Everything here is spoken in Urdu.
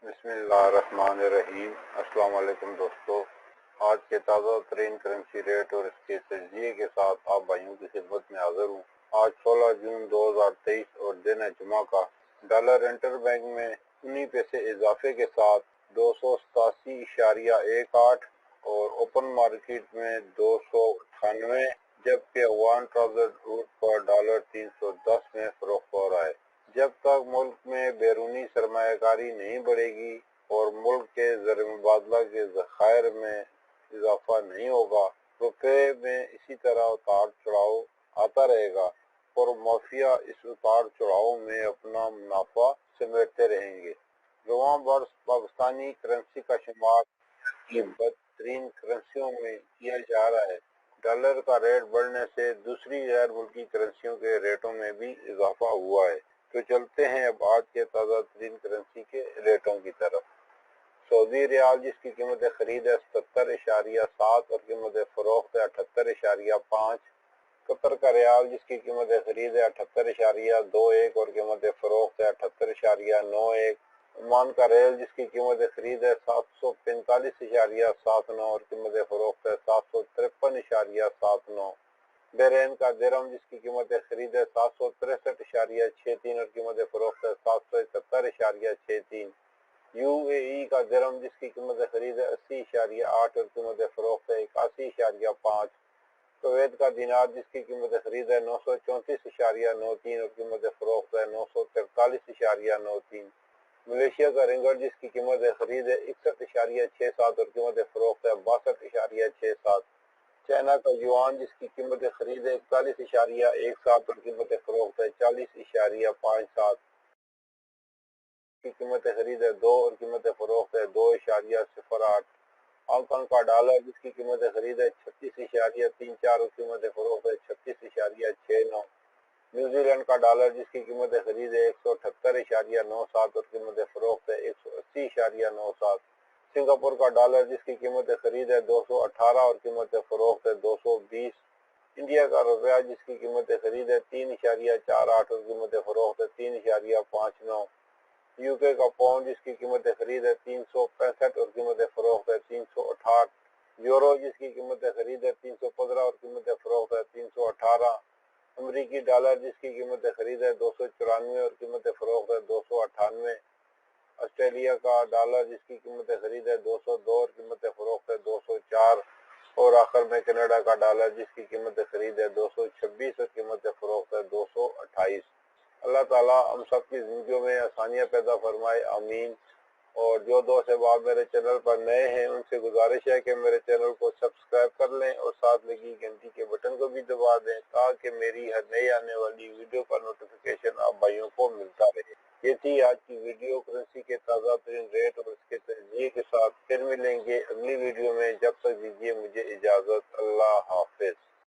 بسم اللہ الرحمن الرحیم۔ السلام علیکم دوستو، آج کے تازہ ترین کرنسی ریٹ اور اس کے تجزیے کے ساتھ آپ بھائیوں کی خدمت میں حاضر ہوں۔ آج 16 جون 2023 اور دن ہے جمعہ کا۔ ڈالر انٹر بینک میں 19 پیسے اضافے کے ساتھ 287.18 اور اوپن مارکیٹ میں 298، جبکہ افغان ٹرازر روٹ پر ڈالر 310 میں فروخت ہو رہا ہے۔ جب تک ملک میں بیرونی سرمایہ کاری نہیں بڑھے گی اور ملک کے زر مبادلہ کے ذخائر میں اضافہ نہیں ہوگا، روپے میں اسی طرح اتار چڑھاؤ آتا رہے گا اور مافیا اس اتار چڑھاؤ میں اپنا منافع سمیٹتے رہیں گے۔ رواں برس پاکستانی کرنسی کا شمار کی بدترین کرنسیوں میں کیا جا رہا ہے۔ ڈالر کا ریٹ بڑھنے سے دوسری غیر ملکی کرنسیوں کے ریٹوں میں بھی اضافہ ہوا ہے۔ تو چلتے ہیں اب آج کے تازہ ترین کرنسی کے ریٹوں کی طرف۔ سعودی ریال جس کی قیمت خرید ہے 77.7 اور قیمت فروخت ہے 78.5۔ قطر کا ریال جس کی قیمت خرید ہے 78.21 اور قیمت فروخت ہے 78.91۔ عمان کا ریال جس کی قیمت خرید ہے 745.79 اور قیمت فروخت ہے 753.79۔ بحرین کا درہم جس کی قیمت خرید ہے 763.63 اور قیمت فروخت ہے 771.63۔ یو اے ای کا درہم جس کی قیمت خرید ہے 80.8 اور قیمت فروخت ہے 81.5۔ کویت کا دینار جس کی قیمت خرید ہے 934.93 اور قیمت فروخت ہے 943.93۔ ملیشیا کا رنگٹ جس کی قیمت خرید ہے 61.67 اور قیمت فروخت ہے 62.67۔ چائنا کا یوان جس کی قیمت خرید ہے 41.17 اور قیمت فروخت ہے 40.57۔ کی قیمت خرید ہے 2 اور قیمت فروخت ہے 2.08۔ ہانگ کانگ کا ڈالر جس کی قیمت خرید ہے 36.34 اور قیمت فروخت ہے 36.69۔ نیوزی لینڈ کا ڈالر جس کی قیمت خرید ہے 178.97 اور قیمت فروخت ہے 180.97۔ سنگاپور کا ڈالر جس کی قیمت خرید ہے 218 اور قیمت فروخت ہے 220۔ انڈیا کا روپیہ جس کی قیمت خرید ہے 3.48 اور قیمت فروخت ہے 3.59۔ یو کے کا پاؤنڈ جس کی قیمت خرید ہے 365 اور قیمت فروخت ہے 368۔ یورو جس کی قیمت خرید ہے 315 اور قیمت فروخت ہے 318۔ امریکی ڈالر جس کی قیمت خرید ہے 294 اور قیمت فروخت ہے 298۔ آسٹریلیا کا ڈالر جس کی قیمت خرید ہے 202 اور قیمت فروخت ہے 204۔ اور آخر میں کینیڈا کا ڈالر جس کی قیمت خرید ہے 226 اور قیمت فروخت ہے 228۔ اللہ تعالیٰ ہم سب کی زندگیوں میں آسانیاں پیدا فرمائے، آمین۔ اور جو دوست احباب میرے چینل پر نئے ہیں ان سے گزارش ہے کہ میرے چینل کو سبسکرائب کر لیں اور ساتھ لگی گھنٹی کے بٹن کو بھی دبا دیں تاکہ میری ہر نئی آنے والی ویڈیو کا نوٹیفیکیشن آپ بھائیوں کو ملتا رہے۔ یہ تھی آج کی ویڈیو کرنسی کے تازہ ترین ریٹ اور اس کے تجزیے کے ساتھ۔ پھر ملیں گے اگلی ویڈیو میں، جب تک دیجیے مجھے اجازت۔ اللہ حافظ۔